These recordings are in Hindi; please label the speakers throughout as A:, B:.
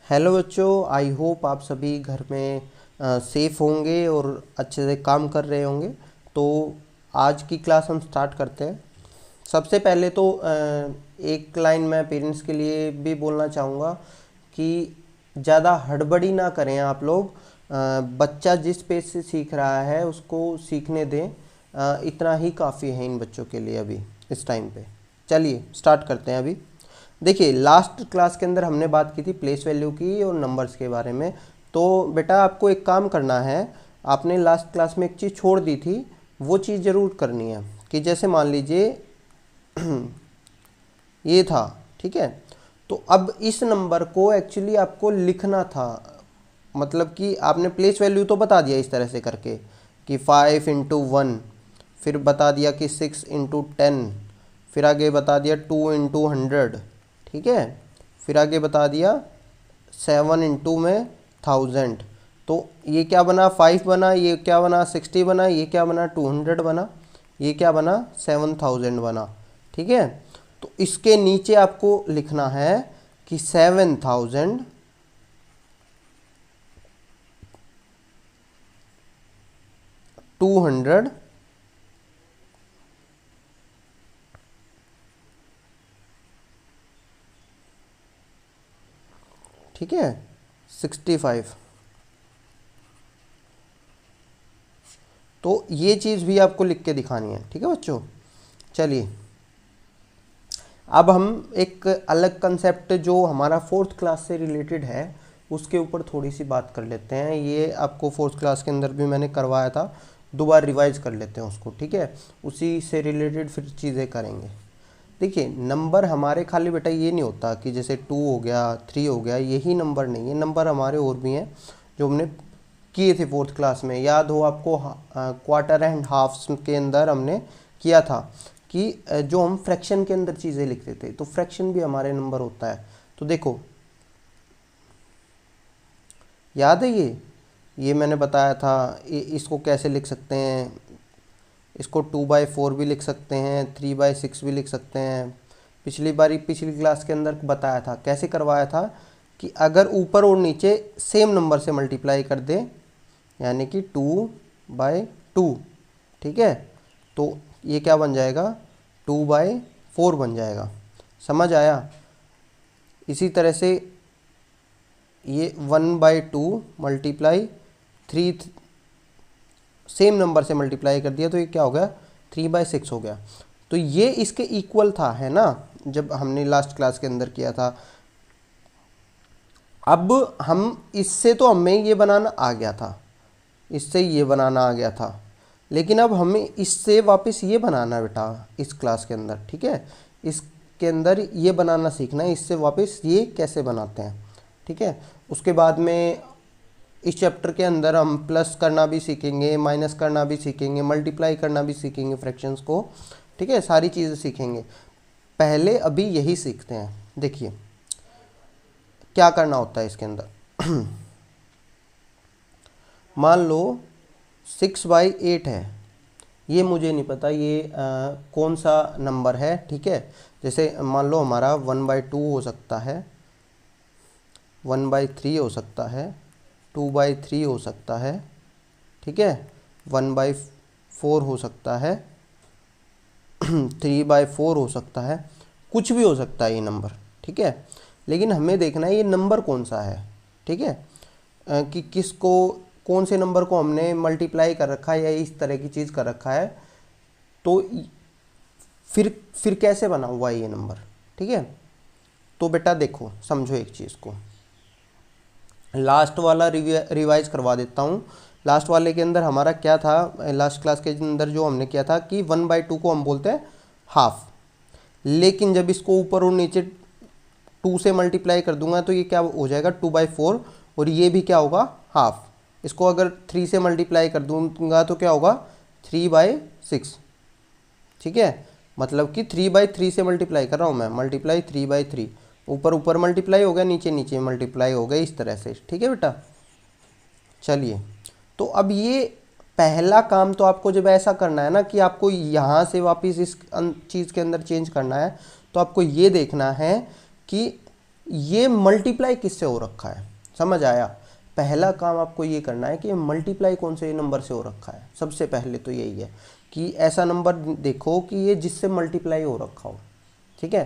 A: हेलो बच्चों, आई होप आप सभी घर में सेफ होंगे और अच्छे से काम कर रहे होंगे। तो आज की क्लास हम स्टार्ट करते हैं। सबसे पहले तो एक लाइन मैं पेरेंट्स के लिए भी बोलना चाहूँगा कि ज़्यादा हड़बड़ी ना करें आप लोग। बच्चा जिस पेज से सीख रहा है उसको सीखने दें। इतना ही काफ़ी है इन बच्चों के लिए अभी इस टाइम पे। चलिए स्टार्ट करते हैं अभी। देखिए, लास्ट क्लास के अंदर हमने बात की थी प्लेस वैल्यू की और नंबर्स के बारे में। तो बेटा आपको एक काम करना है, आपने लास्ट क्लास में एक चीज़ छोड़ दी थी, वो चीज़ ज़रूर करनी है। कि जैसे मान लीजिए ये था, ठीक है। तो अब इस नंबर को एक्चुअली आपको लिखना था। मतलब कि आपने प्लेस वैल्यू तो बता दिया इस तरह से करके कि 5 × 1, फिर बता दिया कि 6 × 10, फिर आगे बता दिया 2 × 100, ठीक है। फिर आगे बता दिया 7 × 1000। तो ये क्या बना, 5 बना, ये क्या बना 60 बना, ये क्या बना 200 बना, ये क्या बना 7000 बना, ठीक है। तो इसके नीचे आपको लिखना है कि 7200 ठीक है 65। तो ये चीज़ भी आपको लिख के दिखानी है, ठीक है बच्चों। चलिए अब हम एक अलग कंसेप्ट जो हमारा फोर्थ क्लास से रिलेटेड है उसके ऊपर थोड़ी सी बात कर लेते हैं। ये आपको फोर्थ क्लास के अंदर भी मैंने करवाया था, दोबारा रिवाइज कर लेते हैं उसको, ठीक है। उसी से रिलेटेड फिर चीज़ें करेंगे। देखिए, नंबर हमारे खाली बेटा ये नहीं होता कि जैसे 2 हो गया 3 हो गया, यही नंबर नहीं है। नंबर हमारे और भी हैं जो हमने किए थे फोर्थ क्लास में। याद हो आपको, क्वार्टर एंड हाफ्स के अंदर हमने किया था कि जो हम फ्रैक्शन के अंदर चीज़ें लिखते थे, तो फ्रैक्शन भी हमारे नंबर होता है। तो देखो, याद है ये मैंने बताया था। इसको कैसे लिख सकते हैं, इसको 2/4 भी लिख सकते हैं, 3/6 भी लिख सकते हैं। पिछली क्लास के अंदर बताया था, कैसे करवाया था कि अगर ऊपर और नीचे सेम नंबर से मल्टीप्लाई कर दें, यानी कि 2/2, ठीक है। तो ये क्या बन जाएगा 2/4 बन जाएगा। समझ आया। इसी तरह से ये 1/2 मल्टीप्लाई 3, सेम नंबर से मल्टीप्लाई कर दिया तो ये क्या हो गया 3/6 हो गया। तो ये इसके इक्वल था, है ना, जब हमने लास्ट क्लास के अंदर किया था। अब हम इससे तो हमें ये बनाना आ गया था, इससे ये बनाना आ गया था, लेकिन अब हमें इससे वापस ये बनाना है बेटा इस क्लास के अंदर, ठीक है। इसके अंदर ये बनाना सीखना है, इससे वापस ये कैसे बनाते हैं, ठीक है। उसके बाद में इस चैप्टर के अंदर हम प्लस करना भी सीखेंगे, माइनस करना भी सीखेंगे, मल्टीप्लाई करना भी सीखेंगे फ्रैक्शंस को, ठीक है। सारी चीज़ें सीखेंगे। पहले अभी यही सीखते हैं। देखिए क्या करना होता है इसके अंदर। मान लो 6/8 है, ये मुझे नहीं पता ये कौन सा नंबर है, ठीक है। जैसे मान लो हमारा 1/2 हो सकता है, 1/3 हो सकता है, 2/3 हो सकता है, ठीक है, 1/4 हो सकता है, 3/4 हो सकता है, कुछ भी हो सकता है ये नंबर, ठीक है। लेकिन हमें देखना है ये नंबर कौन सा है, ठीक है। कि किसको, कौन से नंबर को हमने मल्टीप्लाई कर रखा है या इस तरह की चीज़ कर रखा है। तो फिर कैसे बना हुआ है ये नंबर, ठीक है। तो बेटा देखो, समझो एक चीज़ को, लास्ट वाला रिवाइज करवा देता हूँ। लास्ट वाले के अंदर हमारा क्या था, लास्ट क्लास के अंदर जो हमने किया था कि 1/2 को हम बोलते हैं हाफ, लेकिन जब इसको ऊपर और नीचे 2 से मल्टीप्लाई कर दूंगा तो ये क्या हो जाएगा 2/4, और ये भी क्या होगा हाफ। इसको अगर 3 से मल्टीप्लाई कर दूंगा तो क्या होगा 3/6, ठीक है। मतलब कि 3/3 से मल्टीप्लाई कर रहा हूँ मैं, मल्टीप्लाई 3/3, ऊपर ऊपर मल्टीप्लाई हो गया, नीचे नीचे मल्टीप्लाई हो गया, इस तरह से, ठीक है बेटा। चलिए, तो अब ये पहला काम तो आपको जब ऐसा करना है ना कि आपको यहाँ से वापस इस चीज़ के अंदर चेंज करना है, तो आपको ये देखना है कि ये मल्टीप्लाई किससे हो रखा है, समझ आया। पहला काम आपको ये करना है कि मल्टीप्लाई कौन से नंबर से हो रखा है। सबसे पहले तो यही है कि ऐसा नंबर देखो कि ये जिससे मल्टीप्लाई हो रखा हो, ठीक है।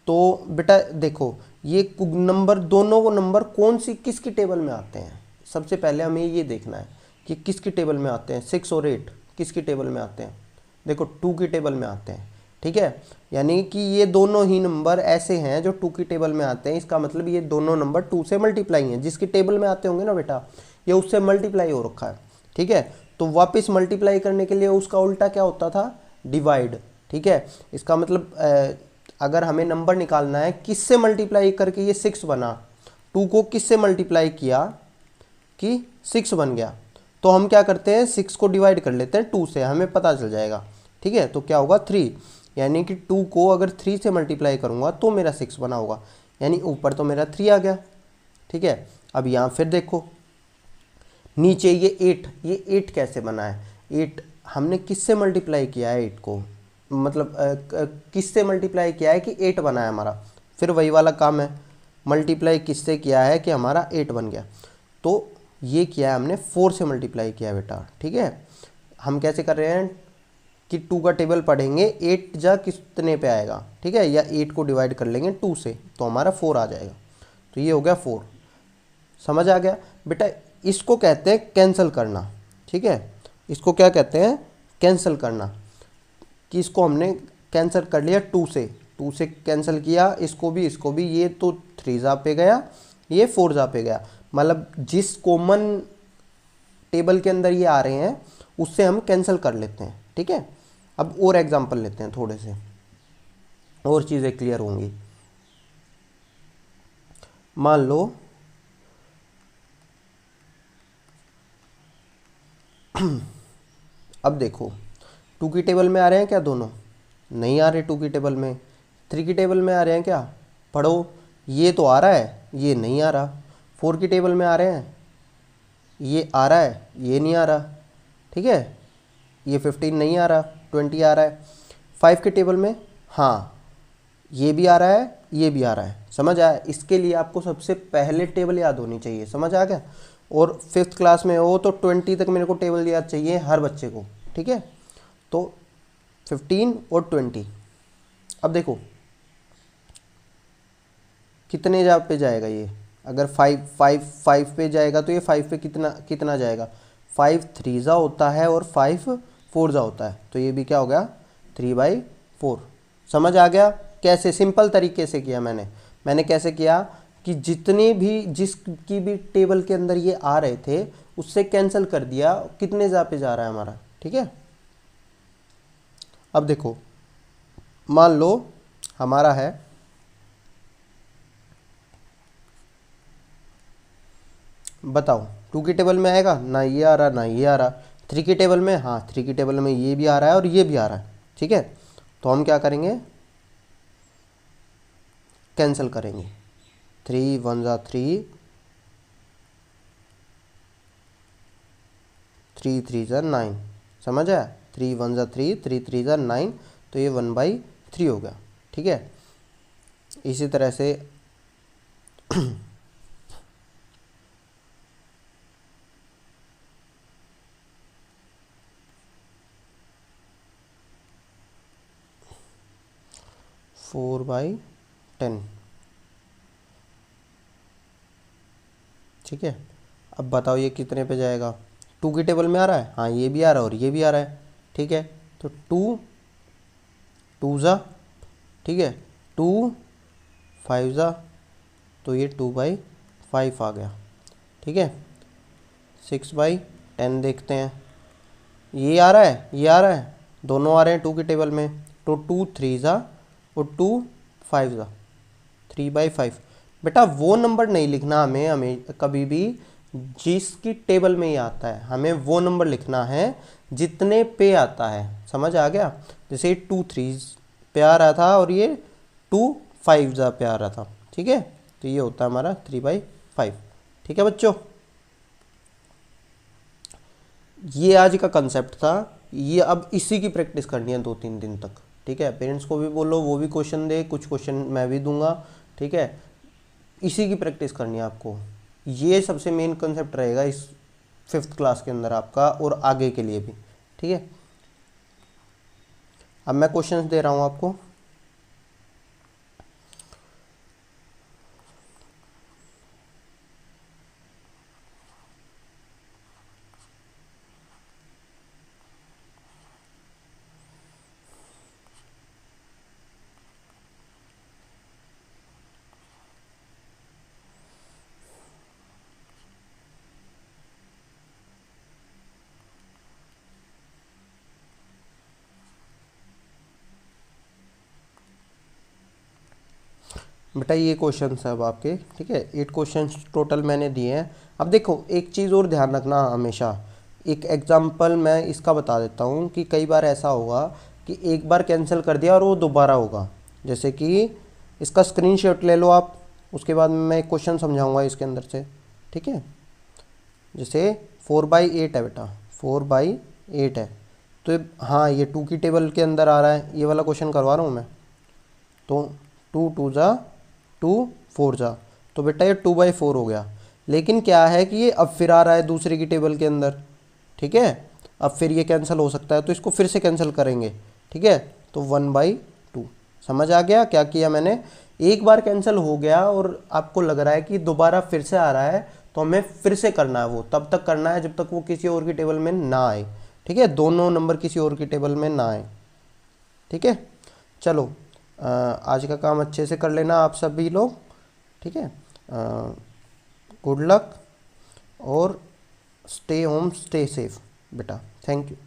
A: तो बेटा देखो ये नंबर, दोनों को नंबर कौन सी किसकी टेबल में आते हैं, सबसे पहले हमें ये देखना है कि किसकी टेबल में आते हैं। 6 और 8 किसकी टेबल में आते हैं, देखो 2 की टेबल में आते हैं, ठीक है। यानी कि ये दोनों ही नंबर ऐसे हैं जो 2 की टेबल में आते हैं। इसका मतलब ये दोनों नंबर 2 से मल्टीप्लाई हैं। जिसकी टेबल में आते होंगे ना बेटा, ये उससे मल्टीप्लाई हो रखा है, ठीक है। तो वापस मल्टीप्लाई करने के लिए उसका उल्टा क्या होता था, डिवाइड, ठीक है। इसका मतलब अगर हमें नंबर निकालना है किससे मल्टीप्लाई करके ये 6 बना, 2 को किससे मल्टीप्लाई किया कि 6 बन गया, तो हम क्या करते हैं 6 को डिवाइड कर लेते हैं 2 से, हमें पता चल जाएगा, ठीक है। तो क्या होगा 3, यानी कि 2 को अगर 3 से मल्टीप्लाई करूंगा तो मेरा 6 बना होगा, यानी ऊपर तो मेरा 3 आ गया, ठीक है। अब यहाँ फिर देखो नीचे ये 8, ये 8 कैसे बना है, 8 हमने किससे मल्टीप्लाई किया है, 8 को मतलब किससे मल्टीप्लाई किया है कि 8 बना है हमारा। फिर वही वाला काम है, मल्टीप्लाई किससे किया है कि हमारा 8 बन गया। तो ये किया है हमने 4 से मल्टीप्लाई किया है बेटा, ठीक है। हम कैसे कर रहे हैं कि 2 का टेबल पढ़ेंगे, 8 जा कितने पे आएगा, ठीक है, या 8 को डिवाइड कर लेंगे 2 से तो हमारा 4 आ जाएगा। तो ये हो गया 4, समझ आ गया बेटा। इसको कहते हैं कैंसिल करना, ठीक है। इसको क्या कहते हैं, कैंसिल करना। कि इसको हमने कैंसिल कर लिया 2 से कैंसिल किया, इसको भी इसको भी, ये तो 3 जा पे गया, ये 4 जा पे गया। मतलब जिस कॉमन टेबल के अंदर ये आ रहे हैं उससे हम कैंसिल कर लेते हैं, ठीक है। अब और एग्जांपल लेते हैं, थोड़े से और चीज़ें क्लियर होंगी। मान लो अब देखो 2 की टेबल में आ रहे हैं क्या दोनों, नहीं आ रहे। 2 की टेबल में, 3 की टेबल में आ रहे हैं क्या, पढ़ो, ये तो आ रहा है, ये नहीं आ रहा। 4 की टेबल में आ रहे हैं, ये आ रहा है, ये नहीं आ रहा, ठीक है। ये 15 नहीं आ रहा, 20 आ रहा है। 5 के टेबल में, हाँ ये भी आ रहा है, ये भी आ रहा है, समझ आया। इसके लिए आपको सबसे पहले टेबल याद होनी चाहिए, समझ आ गया। और 5th क्लास में हो तो 20 तक मेरे को टेबल याद चाहिए हर बच्चे को, ठीक है। तो 15 और 20। अब देखो कितने जा पे जाएगा ये, अगर 5 पे जाएगा तो ये 5 पे कितना कितना जाएगा, 5 3 जा होता है और 5 4 जा होता है। तो ये भी क्या हो गया 3/4। समझ आ गया कैसे, सिंपल तरीके से किया मैंने कैसे किया कि जितने भी जिसकी भी टेबल के अंदर ये आ रहे थे उससे कैंसिल कर दिया, कितने जा पे जा रहा है हमारा, ठीक है। अब देखो मान लो हमारा है बताओ 2 की टेबल में आएगा ना, ये आ रहा ना ये आ रहा। 3 की टेबल में, हाँ 3 की टेबल में ये भी आ रहा है और ये भी आ रहा है, ठीक है। तो हम क्या करेंगे, कैंसिल करेंगे। 3 1 जा 3, 3 3 जा 9, समझ आया। 3 1 जा 3, 3 3 जा 9, तो ये 1/3 हो गया, ठीक है। इसी तरह से 4/10, ठीक है। अब बताओ ये कितने पे जाएगा, 2 की टेबल में आ रहा है, हाँ ये भी आ रहा है और ये भी आ रहा है, ठीक है। तो 2 2 जा, ठीक है, 2 5 जा, तो ये 2/5 आ गया, ठीक है। 6/10 देखते हैं, ये आ रहा है ये आ रहा है, दोनों आ रहे हैं 2 की टेबल में। तो 2 3 जा और 2 5 जा, 3/5। बेटा वो नंबर नहीं लिखना हमें कभी भी जिसकी टेबल में ही आता है, हमें वो नंबर लिखना है जितने पे आता है, समझ आ गया। जैसे 2 3 पे आ रहा था और ये 2 5 जा पे आ रहा था, ठीक है। तो ये होता है हमारा 3/5, ठीक है बच्चों। ये आज का कंसेप्ट था, ये अब इसी की प्रैक्टिस करनी है 2-3 दिन तक, ठीक है। पेरेंट्स को भी बोलो वो भी क्वेश्चन दे, कुछ क्वेश्चन मैं भी दूंगा, ठीक है। इसी की प्रैक्टिस करनी है आपको। ये सबसे मेन कंसेप्ट रहेगा इस 5th क्लास के अंदर आपका और आगे के लिए भी, ठीक है। अब मैं क्वेश्चंस दे रहा हूँ आपको। बेटा ये क्वेश्चन है अब आपके, ठीक है। 8 क्वेश्चन टोटल मैंने दिए हैं। अब देखो एक चीज़ और ध्यान रखना हमेशा, एक एग्जांपल मैं इसका बता देता हूँ कि कई बार ऐसा होगा कि एक बार कैंसिल कर दिया और वो दोबारा होगा। जैसे कि इसका स्क्रीनशॉट ले लो आप, उसके बाद मैं एक क्वेश्चन समझाऊंगा इसके अंदर से, ठीक है। जैसे 4/8 है बेटा, 4/8 है तो हाँ ये 2 की टेबल के अंदर आ रहा है, ये वाला क्वेश्चन करवा रहा हूँ मैं। तो 2 2 जा 2 4 जा, तो बेटा ये 2/4 हो गया। लेकिन क्या है कि ये अब फिर आ रहा है दूसरे की टेबल के अंदर, ठीक है। अब फिर ये कैंसिल हो सकता है तो इसको फिर से कैंसिल करेंगे, ठीक है। तो 1/2। समझ आ गया क्या किया मैंने? एक बार कैंसिल हो गया और आपको लग रहा है कि दोबारा फिर से आ रहा है, तो हमें फिर से करना है, वो तब तक करना है जब तक वो किसी और की टेबल में ना आए, ठीक है। दोनों नंबर किसी और की टेबल में ना आए, ठीक है। चलो आज का काम अच्छे से कर लेना आप सभी लोग, ठीक है। गुड लक और स्टे होम स्टे सेफ बेटा। Thank you.